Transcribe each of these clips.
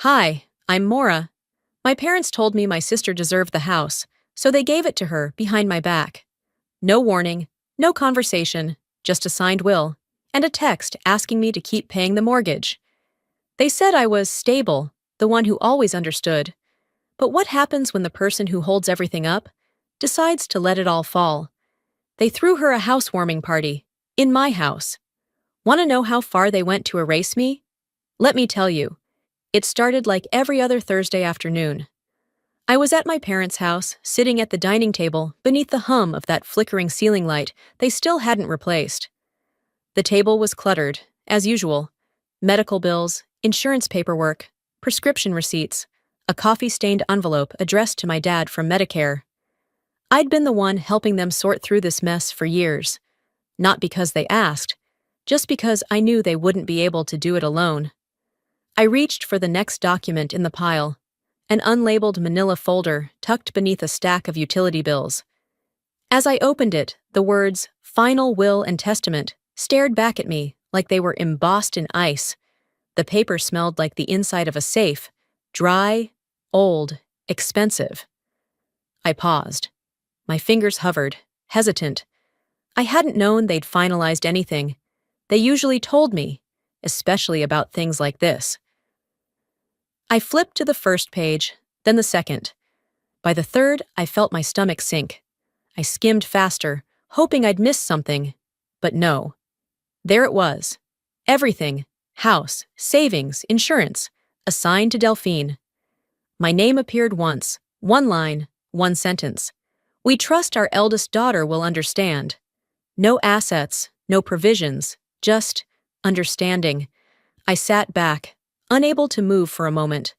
Hi, I'm Maura. My parents told me my sister deserved the house, so they gave it to her behind my back. No warning, no conversation, just a signed will, and a text asking me to keep paying the mortgage. They said I was stable, the one who always understood. But what happens when the person who holds everything up decides to let it all fall? They threw her a housewarming party, in my house. Want to know how far they went to erase me? Let me tell you. It started like every other Thursday afternoon. I was at my parents' house, sitting at the dining table beneath the hum of that flickering ceiling light they still hadn't replaced. The table was cluttered, as usual. Medical bills, insurance paperwork, prescription receipts, a coffee-stained envelope addressed to my dad from Medicare. I'd been the one helping them sort through this mess for years. Not because they asked, just because I knew they wouldn't be able to do it alone. I reached for the next document in the pile, an unlabeled manila folder tucked beneath a stack of utility bills. As I opened it, the words, "Final Will and Testament," stared back at me like they were embossed in ice. The paper smelled like the inside of a safe, dry, old, expensive. I paused. My fingers hovered, hesitant. I hadn't known they'd finalized anything. They usually told me, especially about things like this. I flipped to the first page, then the second. By the third, I felt my stomach sink. I skimmed faster, hoping I'd missed something. But no. There it was. Everything. House, savings, insurance. Assigned to Delphine. My name appeared once. One line, one sentence. "We trust our eldest daughter will understand." No assets, no provisions, just understanding. I sat back, unable to move for a moment.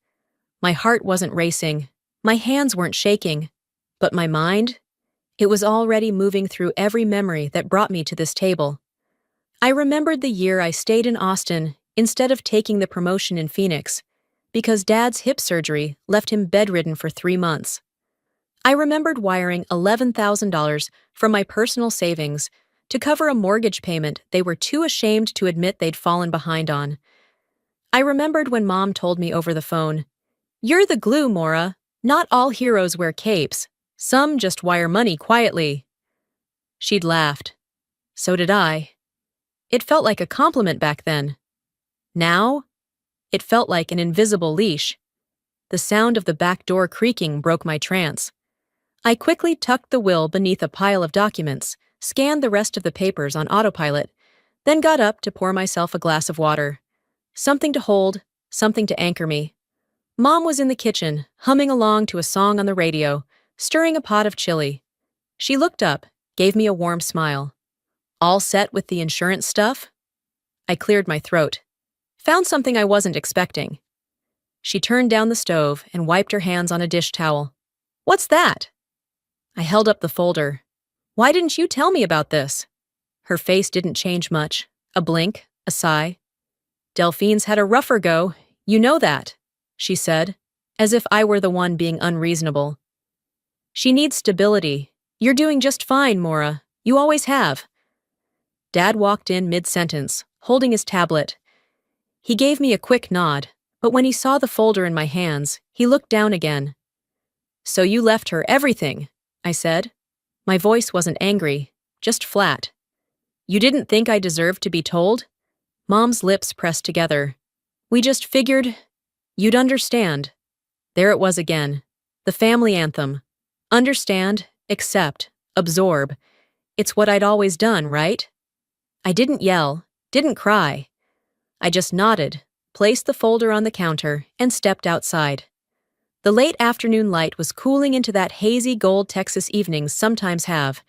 My heart wasn't racing, my hands weren't shaking, but my mind? It was already moving through every memory that brought me to this table. I remembered the year I stayed in Austin instead of taking the promotion in Phoenix, because Dad's hip surgery left him bedridden for 3 months. I remembered wiring $11,000 from my personal savings to cover a mortgage payment they were too ashamed to admit they'd fallen behind on. I remembered when Mom told me over the phone, "You're the glue, Maura. Not all heroes wear capes. Some just wire money quietly." She'd laughed. So did I. It felt like a compliment back then. Now, it felt like an invisible leash. The sound of the back door creaking broke my trance. I quickly tucked the will beneath a pile of documents, scanned the rest of the papers on autopilot, then got up to pour myself a glass of water. Something to hold, something to anchor me. Mom was in the kitchen, humming along to a song on the radio, stirring a pot of chili. She looked up, gave me a warm smile. "All set with the insurance stuff?" I cleared my throat. Found something I wasn't expecting. She turned down the stove and wiped her hands on a dish towel. "What's that?" I held up the folder. "Why didn't you tell me about this?" Her face didn't change much. A blink, a sigh. "Delphine's had a rougher go, you know that," she said, as if I were the one being unreasonable. "She needs stability. You're doing just fine, Maura. You always have." Dad walked in mid-sentence, holding his tablet. He gave me a quick nod, but when he saw the folder in my hands, he looked down again. "So you left her everything," I said. My voice wasn't angry, just flat. "You didn't think I deserved to be told?" Mom's lips pressed together. "We just figured you'd understand." There it was again. The family anthem. Understand, accept, absorb. It's what I'd always done, right? I didn't yell, didn't cry. I just nodded, placed the folder on the counter, and stepped outside. The late afternoon light was cooling into that hazy gold Texas evenings sometimes have,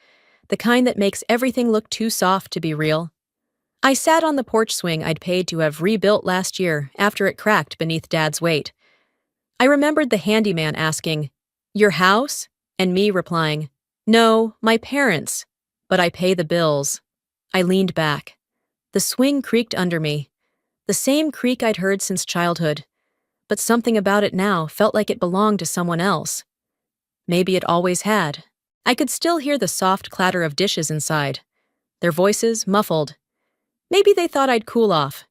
the kind that makes everything look too soft to be real. I sat on the porch swing I'd paid to have rebuilt last year after it cracked beneath Dad's weight. I remembered the handyman asking, "Your house?" and me replying, "No, my parents', but I pay the bills." I leaned back. The swing creaked under me, the same creak I'd heard since childhood, but something about it now felt like it belonged to someone else. Maybe it always had. I could still hear the soft clatter of dishes inside, their voices muffled. Maybe they thought I'd cool off.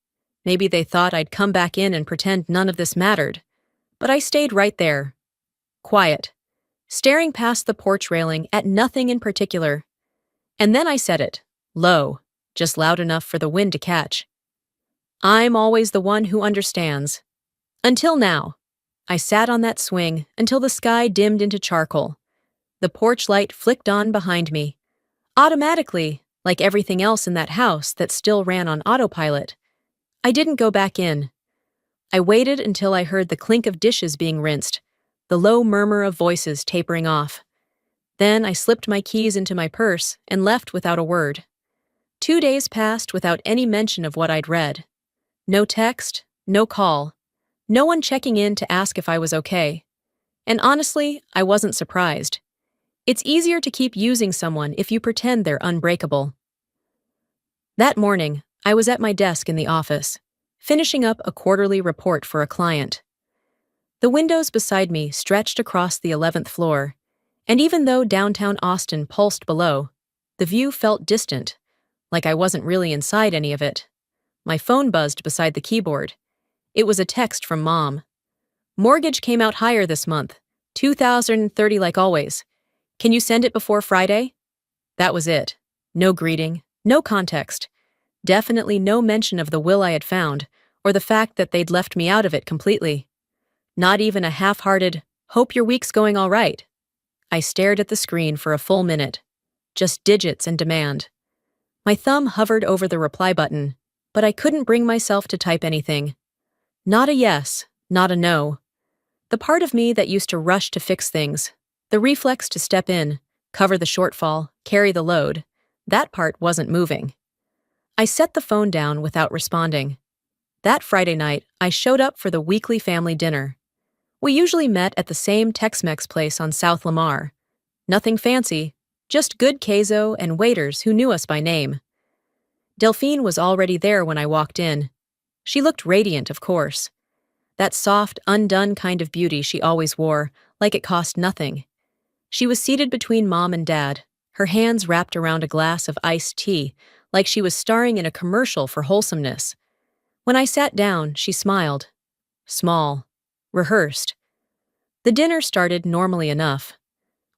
Maybe they thought I'd come back in and pretend none of this mattered. But I stayed right there, quiet, staring past the porch railing at nothing in particular. And then I said it, low, just loud enough for the wind to catch. I'm always the one who understands. Until now. I sat on that swing until the sky dimmed into charcoal. The porch light flicked on behind me. Automatically, like everything else in that house that still ran on autopilot. I didn't go back in. I waited until I heard the clink of dishes being rinsed, the low murmur of voices tapering off. Then I slipped my keys into my purse and left without a word. 2 days passed without any mention of what I'd read. No text, no call, no one checking in to ask if I was okay. And honestly, I wasn't surprised. It's easier to keep using someone if you pretend they're unbreakable. That morning, I was at my desk in the office, finishing up a quarterly report for a client. The windows beside me stretched across the 11th floor, and even though downtown Austin pulsed below, the view felt distant, like I wasn't really inside any of it. My phone buzzed beside the keyboard. It was a text from Mom. Mortgage came out higher this month, $2,030 like always. Can you send it before Friday? That was it. No greeting, no context. Definitely no mention of the will I had found, or the fact that they'd left me out of it completely. Not even a half-hearted, hope your week's going all right. I stared at the screen for a full minute. Just digits and demand. My thumb hovered over the reply button, but I couldn't bring myself to type anything. Not a yes, not a no. The part of me that used to rush to fix things, the reflex to step in, cover the shortfall, carry the load, that part wasn't moving. I set the phone down without responding. That Friday night, I showed up for the weekly family dinner. We usually met at the same Tex-Mex place on South Lamar. Nothing fancy, just good queso and waiters who knew us by name. Delphine was already there when I walked in. She looked radiant, of course. That soft, undone kind of beauty she always wore, like it cost nothing. She was seated between Mom and Dad, her hands wrapped around a glass of iced tea, like she was starring in a commercial for wholesomeness. When I sat down, she smiled. Small. Rehearsed. The dinner started normally enough.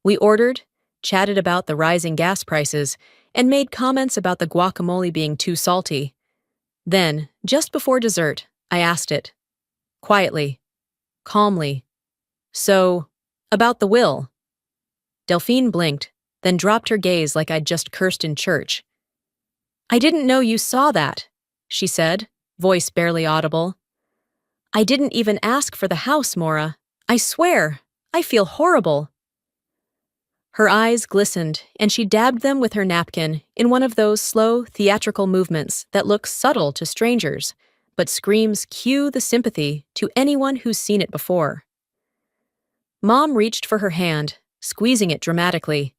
We ordered, chatted about the rising gas prices, and made comments about the guacamole being too salty. Then, just before dessert, I asked it. Quietly. Calmly. So, about the will. Delphine blinked, then dropped her gaze like I'd just cursed in church. I didn't know you saw that, she said, voice barely audible. I didn't even ask for the house, Maura. I swear, I feel horrible. Her eyes glistened, and she dabbed them with her napkin in one of those slow, theatrical movements that look subtle to strangers, but screams cue the sympathy to anyone who's seen it before. Mom reached for her hand, squeezing it dramatically.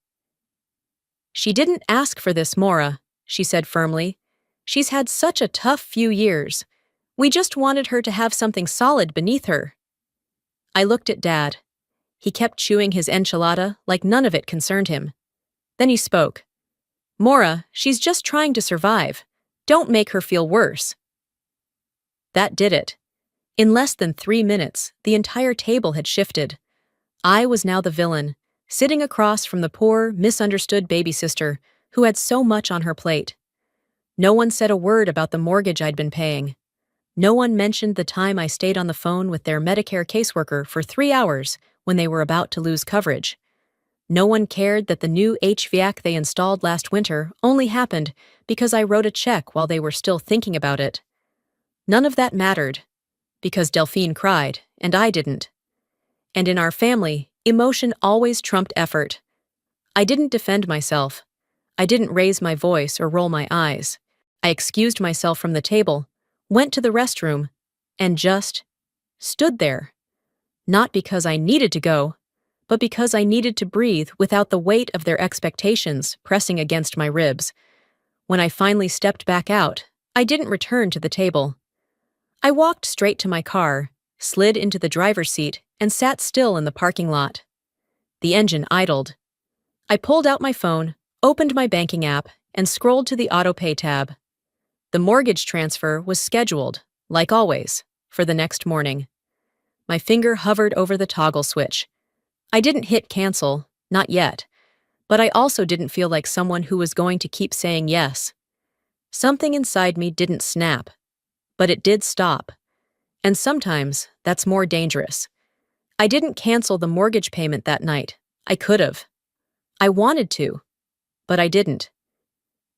She didn't ask for this, Maura, she said firmly. She's had such a tough few years. We just wanted her to have something solid beneath her. I looked at Dad. He kept chewing his enchilada like none of it concerned him. Then he spoke. Maura, she's just trying to survive. Don't make her feel worse. That did it. In less than 3 minutes, the entire table had shifted. I was now the villain, sitting across from the poor, misunderstood baby sister who had so much on her plate. No one said a word about the mortgage I'd been paying. No one mentioned the time I stayed on the phone with their Medicare caseworker for 3 hours when they were about to lose coverage. No one cared that the new HVAC they installed last winter only happened because I wrote a check while they were still thinking about it. None of that mattered, because Delphine cried, and I didn't. And in our family, emotion always trumped effort. I didn't defend myself. I didn't raise my voice or roll my eyes. I excused myself from the table, went to the restroom, and just stood there. Not because I needed to go, but because I needed to breathe without the weight of their expectations pressing against my ribs. When I finally stepped back out, I didn't return to the table. I walked straight to my car, slid into the driver's seat, and sat still in the parking lot. The engine idled. I pulled out my phone, opened my banking app, and scrolled to the auto-pay tab. The mortgage transfer was scheduled, like always, for the next morning. My finger hovered over the toggle switch. I didn't hit cancel, not yet, but I also didn't feel like someone who was going to keep saying yes. Something inside me didn't snap, but it did stop. And sometimes that's more dangerous. I didn't cancel the mortgage payment that night. I could have. I wanted to, but I didn't.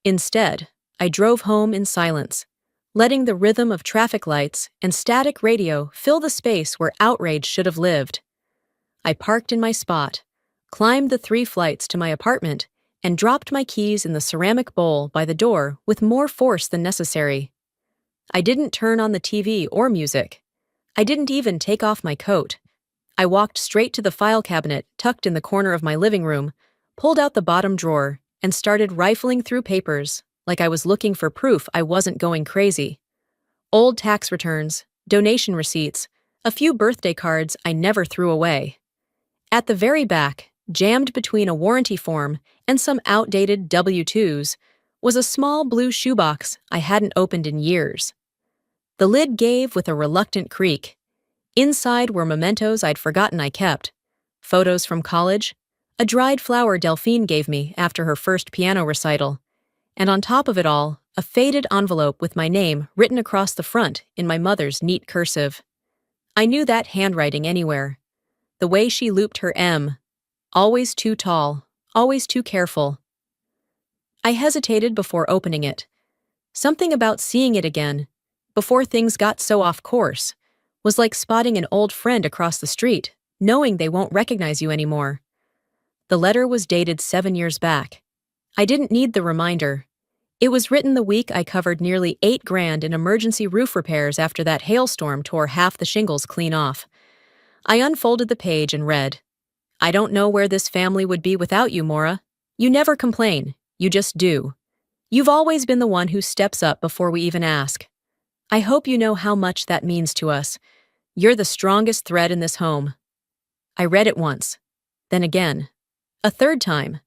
Instead, I drove home in silence, letting the rhythm of traffic lights and static radio fill the space where outrage should have lived. I parked in my spot, climbed the 3 flights to my apartment, and dropped my keys in the ceramic bowl by the door with more force than necessary. I didn't turn on the TV or music. I didn't even take off my coat. I walked straight to the file cabinet tucked in the corner of my living room, pulled out the bottom drawer, and started rifling through papers like I was looking for proof I wasn't going crazy. Old tax returns, donation receipts, a few birthday cards I never threw away. At the very back, jammed between a warranty form and some outdated W-2s, was a small blue shoebox I hadn't opened in years. The lid gave with a reluctant creak. Inside were mementos I'd forgotten I kept, photos from college, a dried flower Delphine gave me after her first piano recital, and on top of it all, a faded envelope with my name written across the front in my mother's neat cursive. I knew that handwriting anywhere. The way she looped her M. Always too tall, always too careful. I hesitated before opening it. Something about seeing it again, before things got so off course, was like spotting an old friend across the street, knowing they won't recognize you anymore. The letter was dated 7 years back. I didn't need the reminder. It was written the week I covered nearly $8,000 in emergency roof repairs after that hailstorm tore half the shingles clean off. I unfolded the page and read, "I don't know where this family would be without you, Maura. You never complain, you just do. You've always been the one who steps up before we even ask. I hope you know how much that means to us. You're the strongest thread in this home." I read it once, then again, a third time.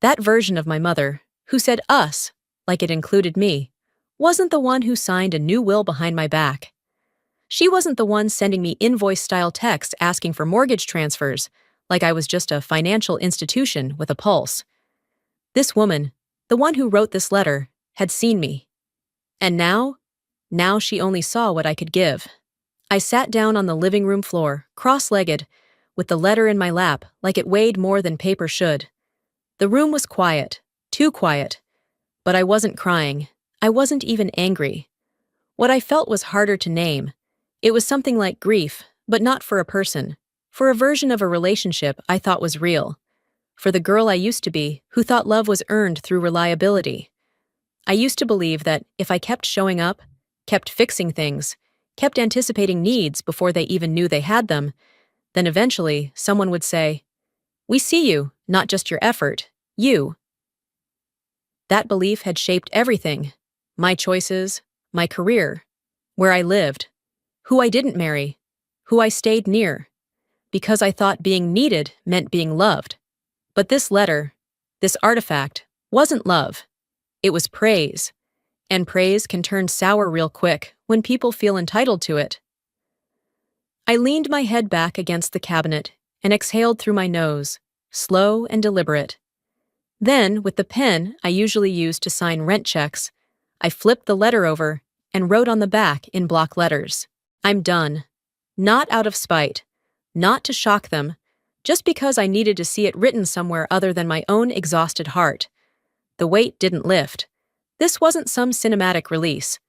That version of my mother, who said us, like it included me, wasn't the one who signed a new will behind my back. She wasn't the one sending me invoice-style texts asking for mortgage transfers, like I was just a financial institution with a pulse. This woman, the one who wrote this letter, had seen me. And now she only saw what I could give. I sat down on the living room floor, cross-legged, with the letter in my lap like it weighed more than paper should. The room was quiet, too quiet. But I wasn't crying. I wasn't even angry. What I felt was harder to name. It was something like grief, but not for a person, for a version of a relationship I thought was real, for the girl I used to be who thought love was earned through reliability. I used to believe that if I kept showing up, kept fixing things, kept anticipating needs before they even knew they had them, then eventually someone would say, "We see you, not just your effort, you." That belief had shaped everything, my choices, my career, where I lived, who I didn't marry, who I stayed near, because I thought being needed meant being loved. But this letter, this artifact, wasn't love. It was praise, and praise can turn sour real quick when people feel entitled to it. I leaned my head back against the cabinet and exhaled through my nose, slow and deliberate. Then, with the pen I usually use to sign rent checks, I flipped the letter over and wrote on the back in block letters, "I'm done." Not out of spite, not to shock them, just because I needed to see it written somewhere other than my own exhausted heart. The weight didn't lift. This wasn't some cinematic release.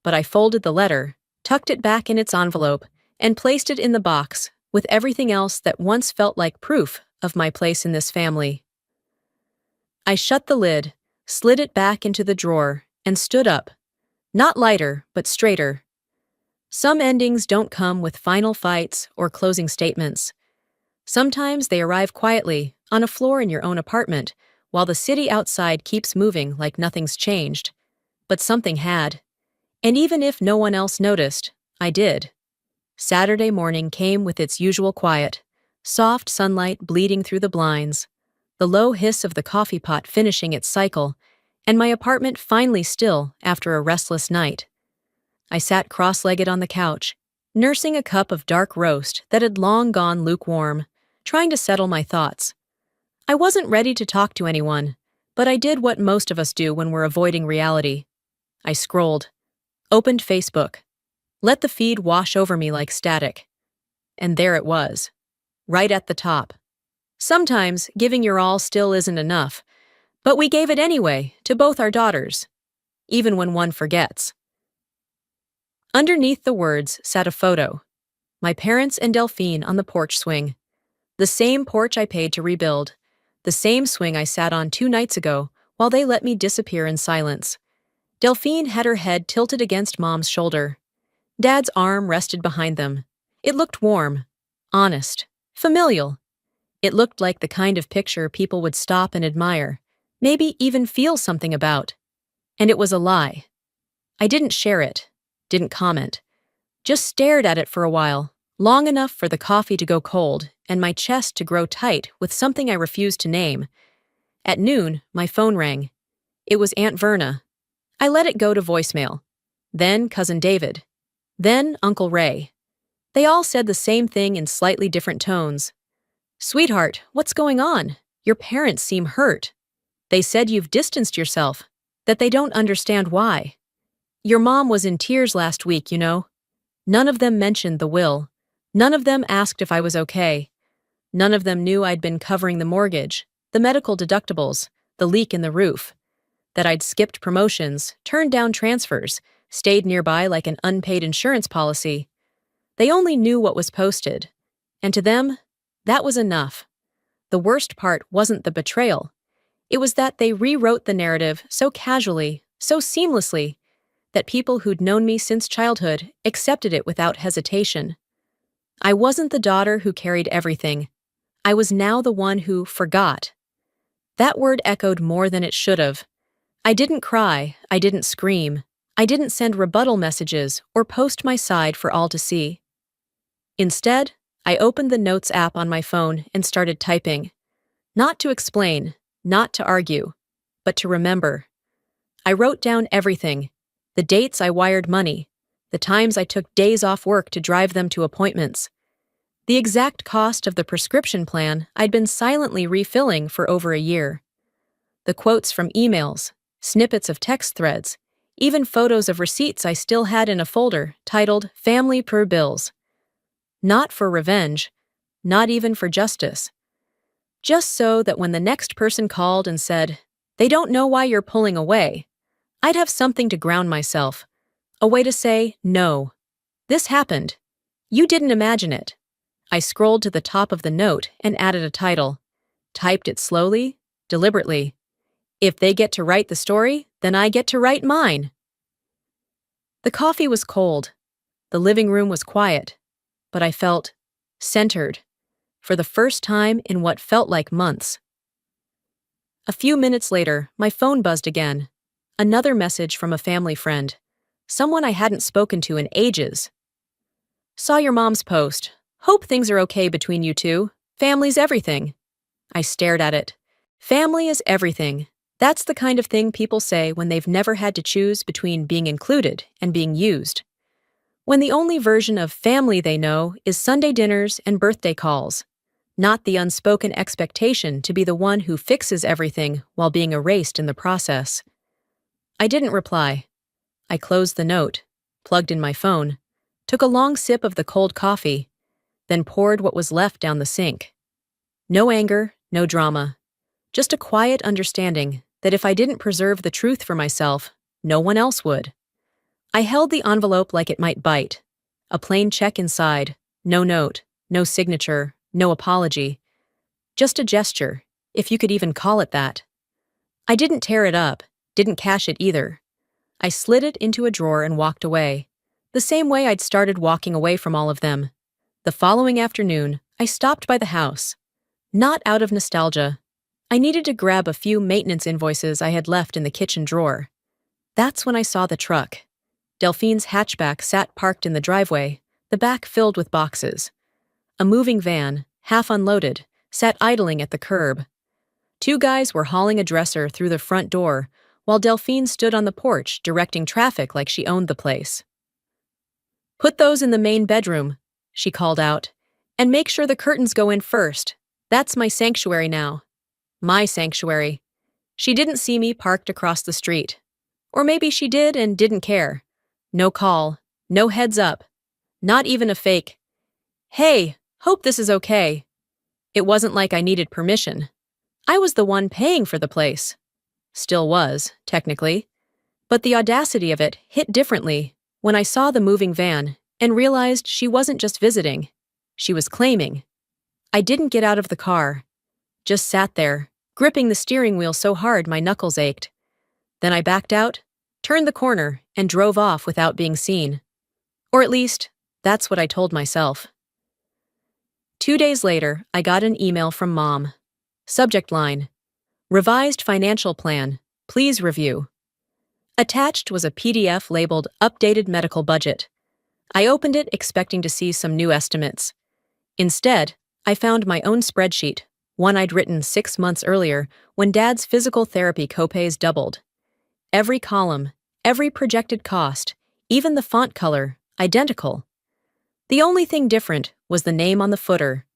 But I folded the letter, tucked it back in its envelope, and placed it in the box with everything else that once felt like proof of my place in this family. I shut the lid, slid it back into the drawer, and stood up. Not lighter, but straighter. Some endings don't come with final fights or closing statements. Sometimes they arrive quietly, on a floor in your own apartment, while the city outside keeps moving like nothing's changed. But something had. And even if no one else noticed, I did. Saturday morning came with its usual quiet, soft sunlight bleeding through the blinds, the low hiss of the coffee pot finishing its cycle, and my apartment finally still after a restless night. I sat cross-legged on the couch, nursing a cup of dark roast that had long gone lukewarm, trying to settle my thoughts. I wasn't ready to talk to anyone, but I did what most of us do when we're avoiding reality. I scrolled, opened Facebook, let the feed wash over me like static. And there it was, right at the top. Sometimes giving your all still isn't enough, but we gave it anyway to both our daughters, even when one forgets. Underneath the words sat a photo. My parents and Delphine on the porch swing. The same porch I paid to rebuild. The same swing I sat on 2 nights ago while they let me disappear in silence. Delphine had her head tilted against Mom's shoulder. Dad's arm rested behind them. It looked warm, honest, familial. It looked like the kind of picture people would stop and admire, maybe even feel something about. And it was a lie. I didn't share it, didn't comment. Just stared at it for a while, long enough for the coffee to go cold and my chest to grow tight with something I refused to name. At noon, my phone rang. It was Aunt Verna. I let it go to voicemail. Then Cousin David. Then Uncle Ray. They all said the same thing in slightly different tones. "Sweetheart, what's going on? Your parents seem hurt. They said you've distanced yourself, that they don't understand why. Your mom was in tears last week, you know." None of them mentioned the will. None of them asked if I was okay. None of them knew I'd been covering the mortgage, the medical deductibles, the leak in the roof. That I'd skipped promotions, turned down transfers, stayed nearby like an unpaid insurance policy. They only knew what was posted. And to them, that was enough. The worst part wasn't the betrayal. It was that they rewrote the narrative so casually, so seamlessly, that people who'd known me since childhood accepted it without hesitation. I wasn't the daughter who carried everything. I was now the one who forgot. That word echoed more than it should have. I didn't cry, I didn't scream, I didn't send rebuttal messages or post my side for all to see. Instead, I opened the Notes app on my phone and started typing. Not to explain, not to argue, but to remember. I wrote down everything. The dates I wired money, the times I took days off work to drive them to appointments, the exact cost of the prescription plan I'd been silently refilling for over a year, the quotes from emails, snippets of text threads, even photos of receipts I still had in a folder titled Family Per Bills. Not for revenge, not even for justice. Just so that when the next person called and said, "They don't know why you're pulling away," I'd have something to ground myself, a way to say, "No. This happened. You didn't imagine it." I scrolled to the top of the note and added a title. Typed it slowly, deliberately. If they get to write the story, then I get to write mine. The coffee was cold. The living room was quiet. But I felt centered, for the first time in what felt like months. A few minutes later, my phone buzzed again. Another message from a family friend, someone I hadn't spoken to in ages. "Saw your mom's post. Hope things are okay between you two. Family's everything." I stared at it. Family is everything. That's the kind of thing people say when they've never had to choose between being included and being used. When the only version of family they know is Sunday dinners and birthday calls, not the unspoken expectation to be the one who fixes everything while being erased in the process. I didn't reply. I closed the note, plugged in my phone, took a long sip of the cold coffee, then poured what was left down the sink. No anger, no drama. Just a quiet understanding that if I didn't preserve the truth for myself, no one else would. I held the envelope like it might bite. A plain check inside, no note, no signature, no apology. Just a gesture, if you could even call it that. I didn't tear it up, didn't cash it either. I slid it into a drawer and walked away, the same way I'd started walking away from all of them. The following afternoon, I stopped by the house. Not out of nostalgia. I needed to grab a few maintenance invoices I had left in the kitchen drawer. That's when I saw the truck. Delphine's hatchback sat parked in the driveway, the back filled with boxes. A moving van, half unloaded, sat idling at the curb. 2 guys were hauling a dresser through the front door, while Delphine stood on the porch directing traffic like she owned the place. Put those in the main bedroom, she called out. And make sure the curtains go in first. That's my sanctuary now. My sanctuary. She didn't see me parked across the street. Or maybe she did and didn't care. No call, no heads up. Not even a fake, "Hey, hope this is okay." It wasn't like I needed permission. I was the one paying for the place. Still was, technically. But the audacity of it hit differently when I saw the moving van and realized she wasn't just visiting. She was claiming. I didn't get out of the car. Just sat there, gripping the steering wheel so hard my knuckles ached. Then I backed out, turned the corner, and drove off without being seen. Or at least, that's what I told myself. 2 days later, I got an email from Mom. Subject line: Revised financial plan. Please review. Attached was a PDF labeled Updated Medical Budget. I opened it expecting to see some new estimates. Instead, I found my own spreadsheet, one I'd written 6 months earlier when Dad's physical therapy copays doubled. Every column, every projected cost, even the font color, identical. The only thing different was the name on the footer.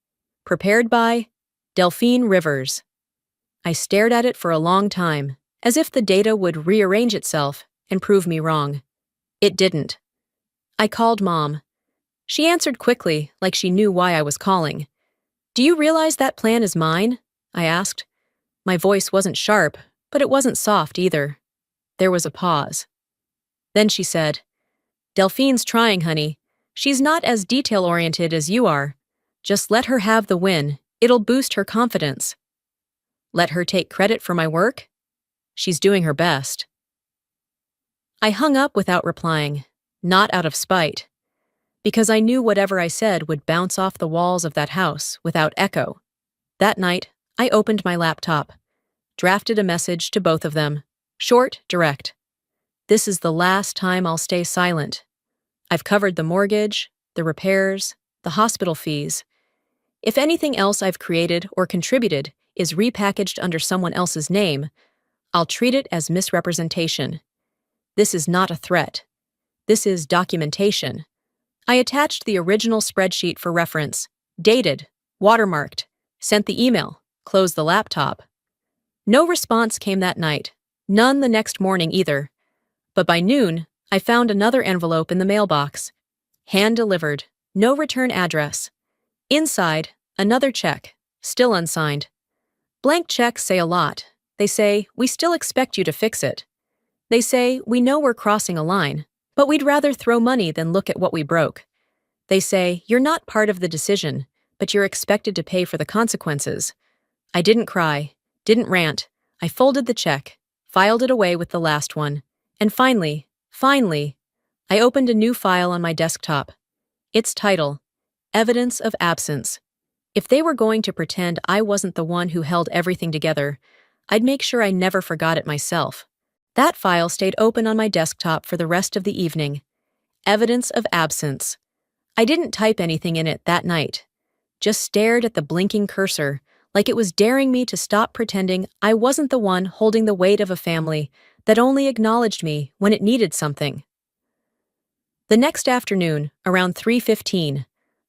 Prepared by Delphine Rivers. I stared at it for a long time, as if the data would rearrange itself and prove me wrong. It didn't. I called Mom. She answered quickly, like she knew why I was calling. "Do you realize that plan is mine?" I asked. My voice wasn't sharp, but it wasn't soft either. There was a pause. Then she said, "Delphine's trying, honey. She's not as detail-oriented as you are. Just let her have the win. It'll boost her confidence." Let her take credit for my work? She's doing her best. I hung up without replying, not out of spite, because I knew whatever I said would bounce off the walls of that house without echo. That night, I opened my laptop, drafted a message to both of them, short, direct. This is the last time I'll stay silent. I've covered the mortgage, the repairs, the hospital fees. If anything else I've created or contributed is repackaged under someone else's name, I'll treat it as misrepresentation. This is not a threat. This is documentation. I attached the original spreadsheet for reference, dated, watermarked, sent the email, closed the laptop. No response came that night, none the next morning either. But by noon, I found another envelope in the mailbox. Hand-delivered, no return address. Inside, another check, still unsigned. Blank checks say a lot. They say, "We still expect you to fix it." They say, "We know we're crossing a line, but we'd rather throw money than look at what we broke." They say, "You're not part of the decision, but you're expected to pay for the consequences." I didn't cry, didn't rant. I folded the check, filed it away with the last one, and finally, I opened a new file on my desktop. Its title, Evidence of Absence. If they were going to pretend I wasn't the one who held everything together, I'd make sure I never forgot it myself. That file stayed open on my desktop for the rest of the evening. Evidence of Absence. I didn't type anything in it that night. Just stared at the blinking cursor, like it was daring me to stop pretending I wasn't the one holding the weight of a family that only acknowledged me when it needed something. The next afternoon, around 3:15,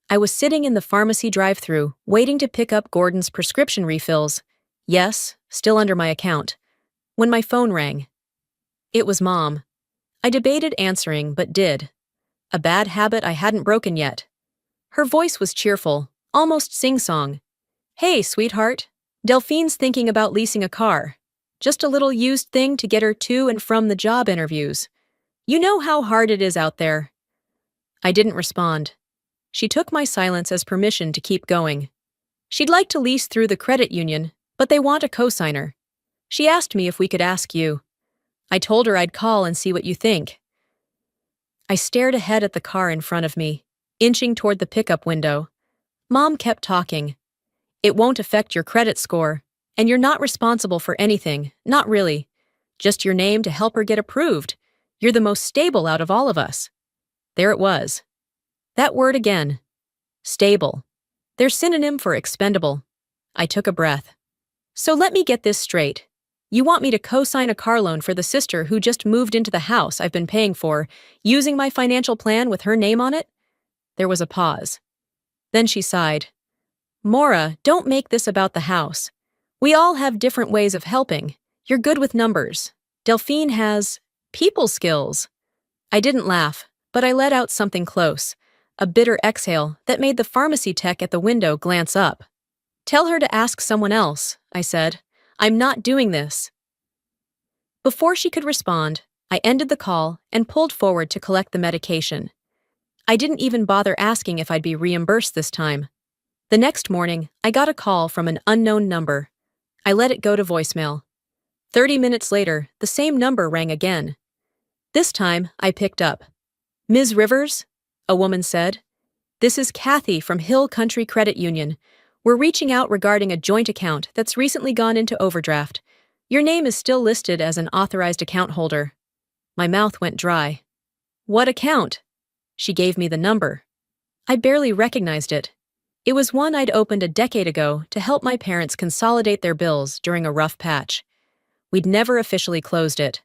I was sitting in the pharmacy drive-thru, waiting to pick up Gordon's prescription refills. Yes, still under my account. When my phone rang. It was Mom. I debated answering, but did. A bad habit I hadn't broken yet. Her voice was cheerful, almost sing-song. "Hey, sweetheart. Delphine's thinking about leasing a car. Just a little used thing to get her to and from the job interviews. You know how hard it is out there." I didn't respond. She took my silence as permission to keep going. She'd like to lease through the credit union, but they want a cosigner. She asked me if we could ask you. I told her I'd call and see what you think. I stared ahead at the car in front of me, inching toward the pickup window. Mom kept talking. "It won't affect your credit score, and you're not responsible for anything, not really. Just your name to help her get approved. You're the most stable out of all of us." There it was. That word again. Stable. Their synonym for expendable. I took a breath. "So let me get this straight. You want me to co-sign a car loan for the sister who just moved into the house I've been paying for, using my financial plan with her name on it? There was a pause. Then she sighed. Maura, don't make this about the house. We all have different ways of helping. You're good with numbers. Delphine has people skills. I didn't laugh, but I let out something close, a bitter exhale that made the pharmacy tech at the window glance up. Tell her to ask someone else, I said. I'm not doing this. Before she could respond, I ended the call and pulled forward to collect the medication. I didn't even bother asking if I'd be reimbursed this time. The next morning, I got a call from an unknown number. I let it go to voicemail. 30 minutes later, the same number rang again. This time, I picked up. Ms. Rivers? A woman said. This is Kathy from Hill Country Credit Union. We're reaching out regarding a joint account that's recently gone into overdraft. Your name is still listed as an authorized account holder. My mouth went dry. What account? She gave me the number. I barely recognized it. It was one I'd opened a decade ago to help my parents consolidate their bills during a rough patch. We'd never officially closed it.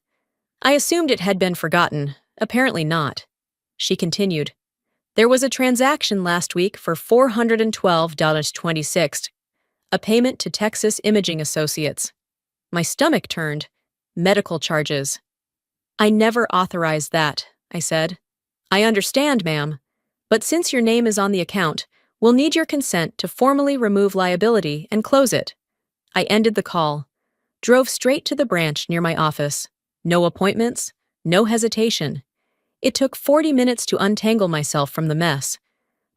I assumed it had been forgotten. Apparently not. She continued. There was a transaction last week for $412.26, a payment to Texas Imaging Associates. My stomach turned. Medical charges. I never authorized that, I said. I understand, ma'am, but since your name is on the account, we'll need your consent to formally remove liability and close it. I ended the call, drove straight to the branch near my office. No appointments, no hesitation. It took 40 minutes to untangle myself from the mess.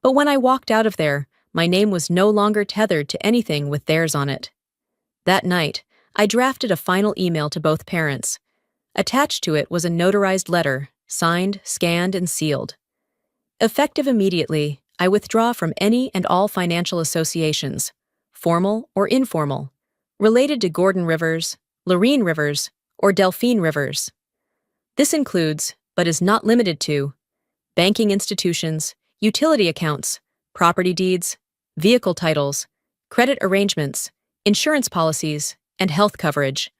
But when I walked out of there, my name was no longer tethered to anything with theirs on it. That night, I drafted a final email to both parents. Attached to it was a notarized letter, signed, scanned, and sealed. Effective immediately, I withdraw from any and all financial associations, formal or informal, related to Gordon Rivers, Lorene Rivers, or Delphine Rivers. This includes, but is not limited to, banking institutions, utility accounts, property deeds, vehicle titles, credit arrangements, insurance policies, and health coverage.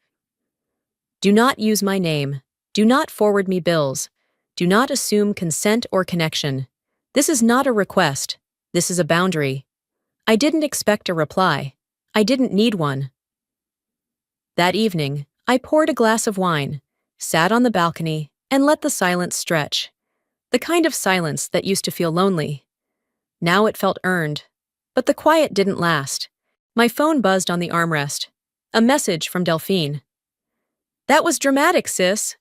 Do not use my name. Do not forward me bills. Do not assume consent or connection. This is not a request. This is a boundary. I didn't expect a reply. I didn't need one. That evening, I poured a glass of wine, sat on the balcony, and let the silence stretch. The kind of silence that used to feel lonely. Now it felt earned. But the quiet didn't last. My phone buzzed on the armrest. A message from Delphine. That was dramatic, sis.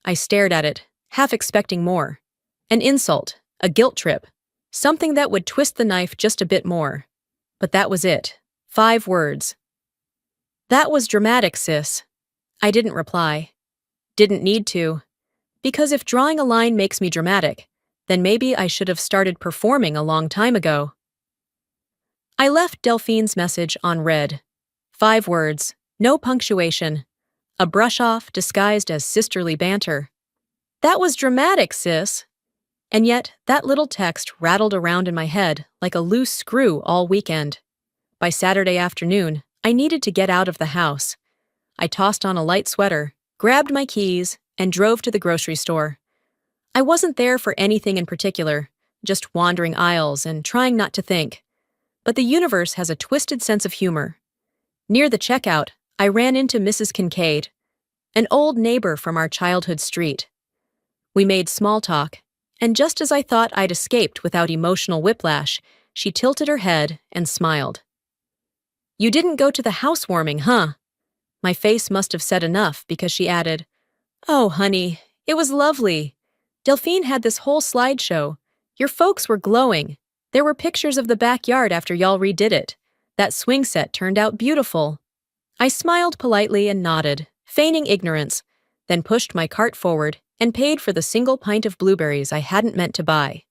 I stared at it, half expecting more. An insult, a guilt trip, something that would twist the knife just a bit more. But that was it. 5 words. That was dramatic, sis. I didn't reply. Didn't need to. Because if drawing a line makes me dramatic, then maybe I should have started performing a long time ago. I left Delphine's message on read. 5 words, no punctuation. A brush-off disguised as sisterly banter. That was dramatic, sis. And yet, that little text rattled around in my head like a loose screw all weekend. By Saturday afternoon, I needed to get out of the house. I tossed on a light sweater, grabbed my keys, and drove to the grocery store. I wasn't there for anything in particular, just wandering aisles and trying not to think. But the universe has a twisted sense of humor. Near the checkout, I ran into Mrs. Kincaid, an old neighbor from our childhood street. We made small talk, and just as I thought I'd escaped without emotional whiplash, she tilted her head and smiled. You didn't go to the housewarming, huh? My face must have said enough because she added, Oh, honey, it was lovely. Delphine had this whole slideshow. Your folks were glowing. There were pictures of the backyard after y'all redid it. That swing set turned out beautiful. I smiled politely and nodded, feigning ignorance, then pushed my cart forward and paid for the single pint of blueberries I hadn't meant to buy.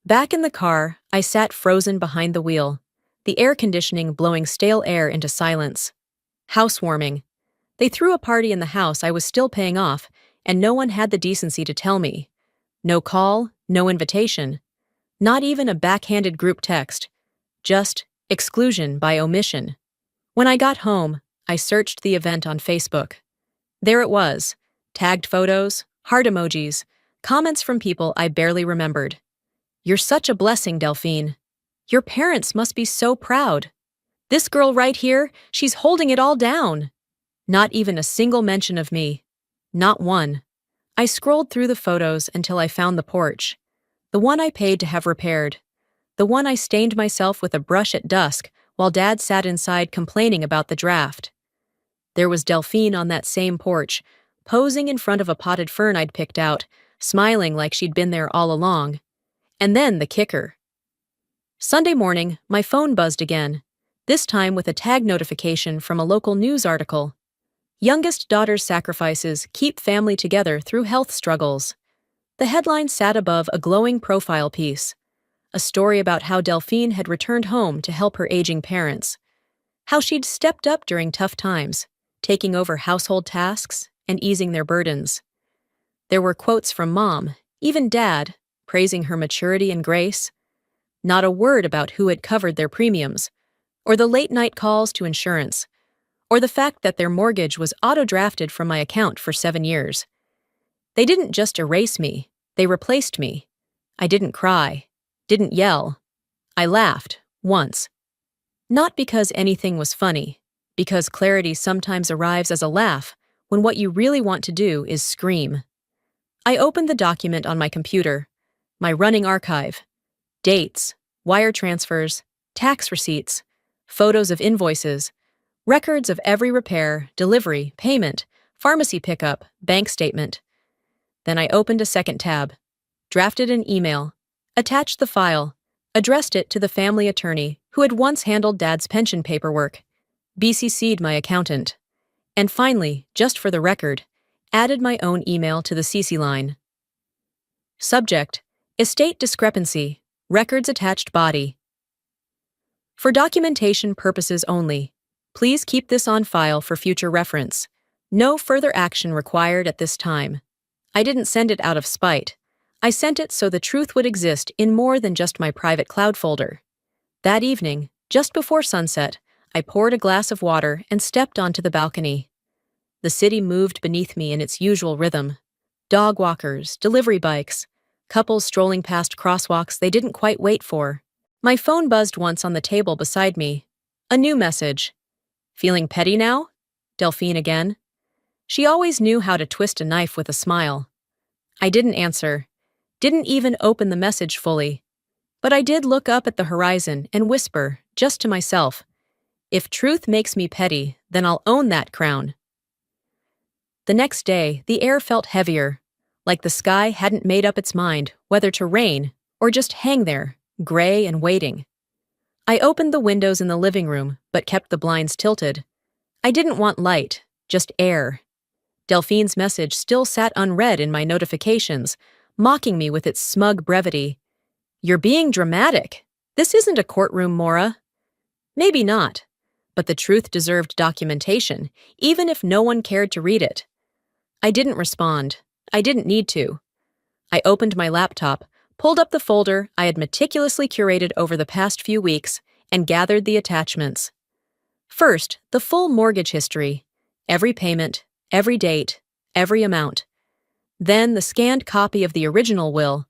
Back in the car, I sat frozen behind the wheel, the air conditioning blowing stale air into silence. Housewarming. They threw a party in the house I was still paying off, and no one had the decency to tell me. No call, no invitation. Not even a backhanded group text. Just exclusion by omission. When I got home, I searched the event on Facebook. There it was. Tagged photos, heart emojis, comments from people I barely remembered. "You're such a blessing, Delphine. Your parents must be so proud. This girl right here, she's holding it all down." Not even a single mention of me. Not one. I scrolled through the photos until I found the porch. The one I paid to have repaired. The one I stained myself with a brush at dusk while Dad sat inside complaining about the draft. There was Delphine on that same porch, posing in front of a potted fern I'd picked out, smiling like she'd been there all along. And then the kicker. Sunday morning, my phone buzzed again, this time with a tag notification from a local news article. "Youngest daughter's sacrifices keep family together through health struggles." The headline sat above a glowing profile piece, a story about how Delphine had returned home to help her aging parents, how she'd stepped up during tough times, taking over household tasks and easing their burdens. There were quotes from Mom, even Dad, praising her maturity and grace. Not a word about who had covered their premiums, or the late-night calls to insurance, or the fact that their mortgage was auto-drafted from my account for 7 years. They didn't just erase me, they replaced me. I didn't cry, didn't yell. I laughed, once. Not because anything was funny, because clarity sometimes arrives as a laugh when what you really want to do is scream. I opened the document on my computer, my running archive. Dates, wire transfers, tax receipts, photos of invoices, records of every repair, delivery, payment, pharmacy pickup, bank statement. Then I opened a second tab, drafted an email, attached the file, addressed it to the family attorney who had once handled Dad's pension paperwork, BCC'd my accountant, and finally, just for the record, added my own email to the CC line. Subject: Estate discrepancy, records attached body. For documentation purposes only, please keep this on file for future reference. No further action required at this time. I didn't send it out of spite. I sent it so the truth would exist in more than just my private cloud folder. That evening, just before sunset, I poured a glass of water and stepped onto the balcony. The city moved beneath me in its usual rhythm. Dog walkers, delivery bikes, couples strolling past crosswalks they didn't quite wait for. My phone buzzed once on the table beside me. A new message. "Feeling petty now?" Delphine again. She always knew how to twist a knife with a smile. I didn't answer, didn't even open the message fully. But I did look up at the horizon and whisper, just to myself, "If truth makes me petty, then I'll own that crown." The next day, the air felt heavier, like the sky hadn't made up its mind whether to rain or just hang there, gray and waiting. I opened the windows in the living room, but kept the blinds tilted. I didn't want light, just air. Delphine's message still sat unread in my notifications, mocking me with its smug brevity. "You're being dramatic. This isn't a courtroom, Maura." Maybe not, but the truth deserved documentation, even if no one cared to read it. I didn't respond. I didn't need to. I opened my laptop, pulled up the folder I had meticulously curated over the past few weeks, and gathered the attachments. First, the full mortgage history, every payment, every date, every amount. Then the scanned copy of the original will,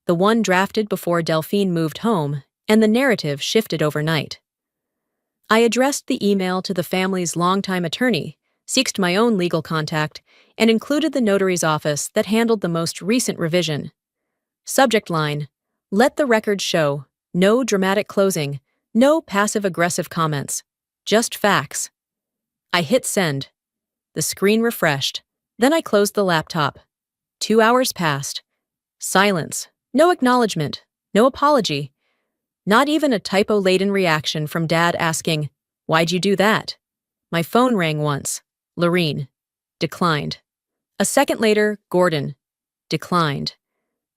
the one drafted before Delphine moved home, and the narrative shifted overnight. I addressed the email to the family's longtime attorney, seeked my own legal contact, and included the notary's office that handled the most recent revision. Subject line: "Let the record show. No dramatic closing. No passive-aggressive comments. Just facts." I hit send. The screen refreshed. Then I closed the laptop. 2 hours passed. Silence. No acknowledgement. No apology. Not even a typo-laden reaction from Dad asking, "Why'd you do that?" My phone rang once. Lorene. Declined. A second later, Gordon. Declined.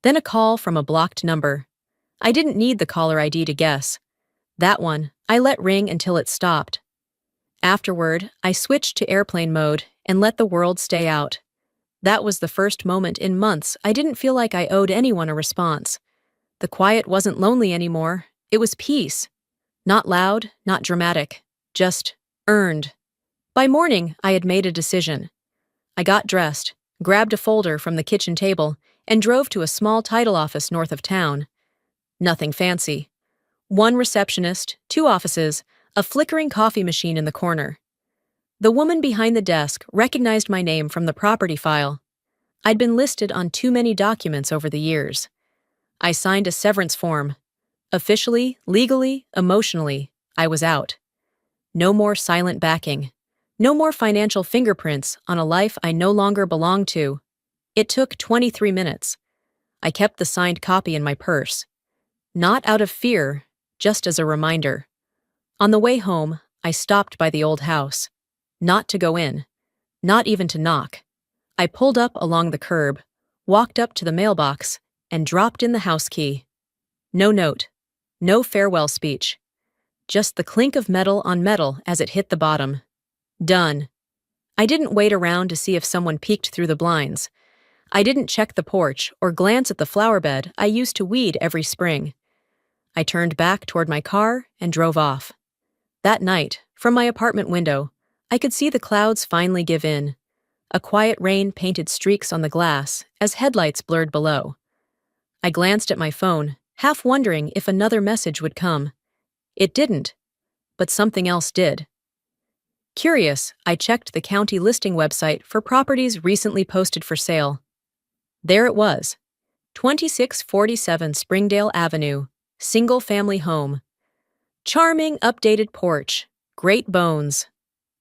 Then a call from a blocked number. I didn't need the caller ID to guess. That one, I let ring until it stopped. Afterward, I switched to airplane mode and let the world stay out. That was the first moment in months I didn't feel like I owed anyone a response. The quiet wasn't lonely anymore. It was peace. Not loud, not dramatic. Just earned. By morning, I had made a decision. I got dressed, grabbed a folder from the kitchen table, and drove to a small title office north of town. Nothing fancy. One receptionist, two offices, a flickering coffee machine in the corner. The woman behind the desk recognized my name from the property file. I'd been listed on too many documents over the years. I signed a severance form. Officially, legally, emotionally, I was out. No more silent backing. No more financial fingerprints on a life I no longer belonged to. It took 23 minutes. I kept the signed copy in my purse. Not out of fear, just as a reminder. On the way home, I stopped by the old house. Not to go in. Not even to knock. I pulled up along the curb, walked up to the mailbox, and dropped in the house key. No note. No farewell speech. Just the clink of metal on metal as it hit the bottom. Done. I didn't wait around to see if someone peeked through the blinds. I didn't check the porch or glance at the flower bed I used to weed every spring. I turned back toward my car and drove off. That night, from my apartment window, I could see the clouds finally give in. A quiet rain painted streaks on the glass as headlights blurred below. I glanced at my phone, half wondering if another message would come. It didn't, but something else did. Curious, I checked the county listing website for properties recently posted for sale. There it was, 2647 Springdale Avenue, single-family home. Charming, updated porch, great bones.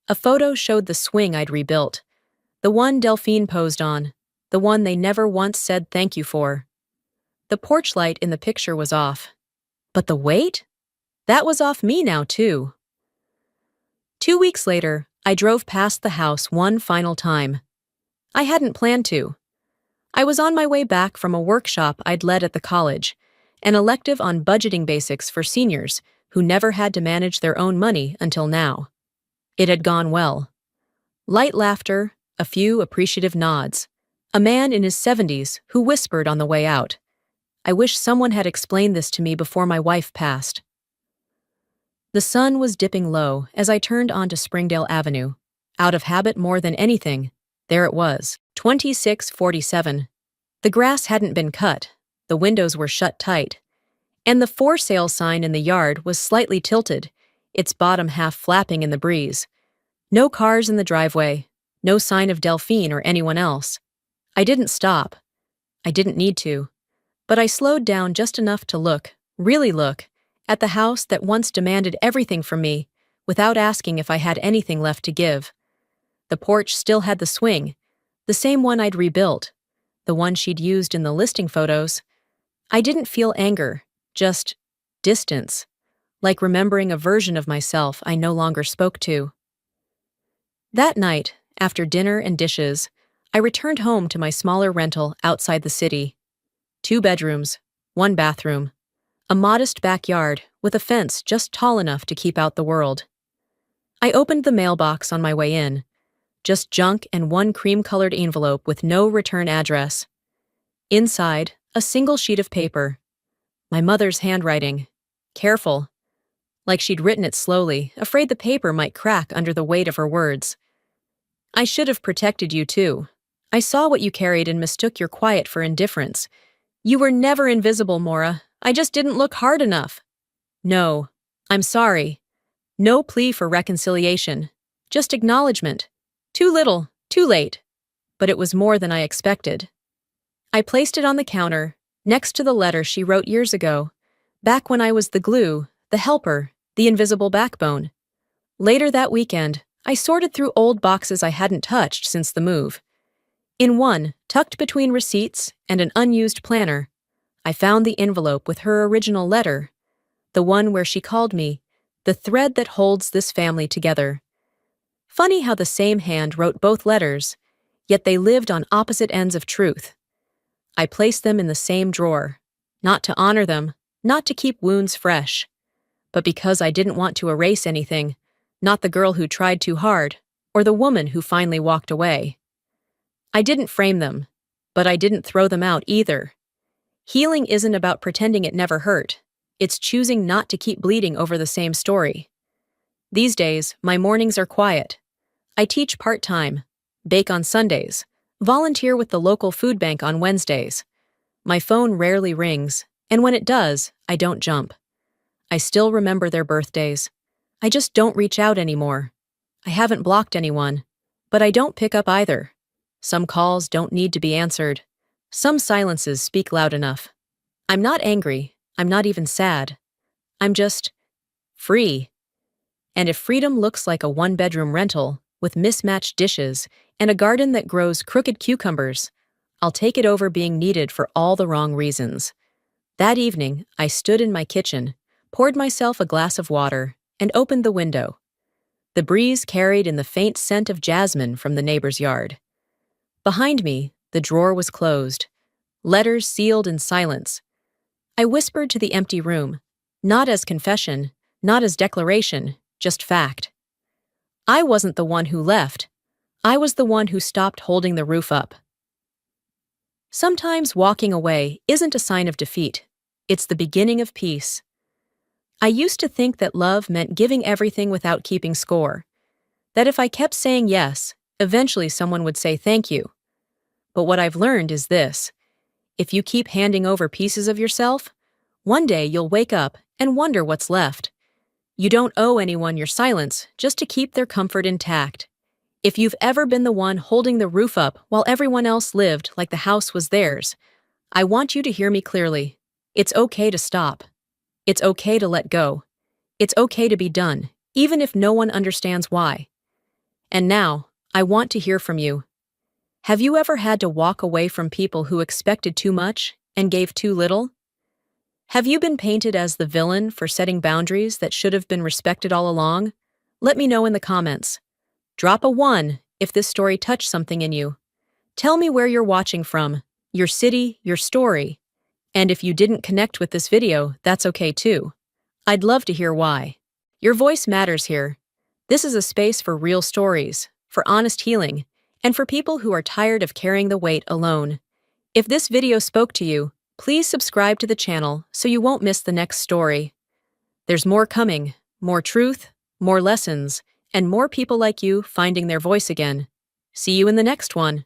A photo showed the swing I'd rebuilt, the one Delphine posed on, the one they never once said thank you for. The porch light in the picture was off. But the weight? That was off me now, too. 2 weeks later, I drove past the house one final time. I hadn't planned to. I was on my way back from a workshop I'd led at the college, an elective on budgeting basics for seniors who never had to manage their own money until now. It had gone well. Light laughter, a few appreciative nods. A man in his 70s who whispered on the way out, "I wish someone had explained this to me before my wife passed." The sun was dipping low as I turned onto Springdale Avenue. Out of habit more than anything, there it was, 2647. The grass hadn't been cut, the windows were shut tight, and the for sale sign in the yard was slightly tilted, its bottom half flapping in the breeze. No cars in the driveway, no sign of Delphine or anyone else. I didn't stop. I didn't need to. But I slowed down just enough to look, really look, at the house that once demanded everything from me, without asking if I had anything left to give. The porch still had the swing, the same one I'd rebuilt, the one she'd used in the listing photos. I didn't feel anger, just distance, like remembering a version of myself I no longer spoke to. That night, after dinner and dishes, I returned home to my smaller rental outside the city. 2 bedrooms, 1 bathroom, a modest backyard with a fence just tall enough to keep out the world. I opened the mailbox on my way in, just junk and one cream-colored envelope with no return address. Inside, a single sheet of paper. My mother's handwriting. Careful. Like she'd written it slowly, afraid the paper might crack under the weight of her words. "I should have protected you too. I saw what you carried and mistook your quiet for indifference. You were never invisible, Maura. I just didn't look hard enough. No, I'm sorry. No plea for reconciliation. Just acknowledgement. Too little, too late. But it was more than I expected." I placed it on the counter, next to the letter she wrote years ago, back when I was the glue, the helper, the invisible backbone. Later that weekend, I sorted through old boxes I hadn't touched since the move. In one, tucked between receipts and an unused planner, I found the envelope with her original letter, the one where she called me, the thread that holds this family together. Funny how the same hand wrote both letters, yet they lived on opposite ends of truth. I placed them in the same drawer, not to honor them, not to keep wounds fresh, but because I didn't want to erase anything, not the girl who tried too hard, or the woman who finally walked away. I didn't frame them, but I didn't throw them out either. Healing isn't about pretending it never hurt. It's choosing not to keep bleeding over the same story. These days, my mornings are quiet. I teach part-time, bake on Sundays, volunteer with the local food bank on Wednesdays. My phone rarely rings, and when it does, I don't jump. I still remember their birthdays. I just don't reach out anymore. I haven't blocked anyone, but I don't pick up either. Some calls don't need to be answered. Some silences speak loud enough. I'm not angry. I'm not even sad. I'm just free. And if freedom looks like a one-bedroom rental with mismatched dishes and a garden that grows crooked cucumbers, I'll take it over being needed for all the wrong reasons. That evening, I stood in my kitchen, poured myself a glass of water, and opened the window. The breeze carried in the faint scent of jasmine from the neighbor's yard. Behind me, the drawer was closed, letters sealed in silence. I whispered to the empty room, not as confession, not as declaration, just fact. I wasn't the one who left. I was the one who stopped holding the roof up. Sometimes walking away isn't a sign of defeat. It's the beginning of peace. I used to think that love meant giving everything without keeping score. That if I kept saying yes, eventually someone would say thank you. But what I've learned is this. If you keep handing over pieces of yourself, one day you'll wake up and wonder what's left. You don't owe anyone your silence just to keep their comfort intact. If you've ever been the one holding the roof up while everyone else lived like the house was theirs, I want you to hear me clearly. It's okay to stop. It's okay to let go. It's okay to be done, even if no one understands why. And now, I want to hear from you. Have you ever had to walk away from people who expected too much and gave too little? Have you been painted as the villain for setting boundaries that should have been respected all along? Let me know in the comments. Drop a 1 if this story touched something in you. Tell me where you're watching from, your city, your story. And if you didn't connect with this video, that's okay too. I'd love to hear why. Your voice matters here. This is a space for real stories, for honest healing, and for people who are tired of carrying the weight alone. If this video spoke to you, please subscribe to the channel so you won't miss the next story. There's more coming, more truth, more lessons, and more people like you finding their voice again. See you in the next one.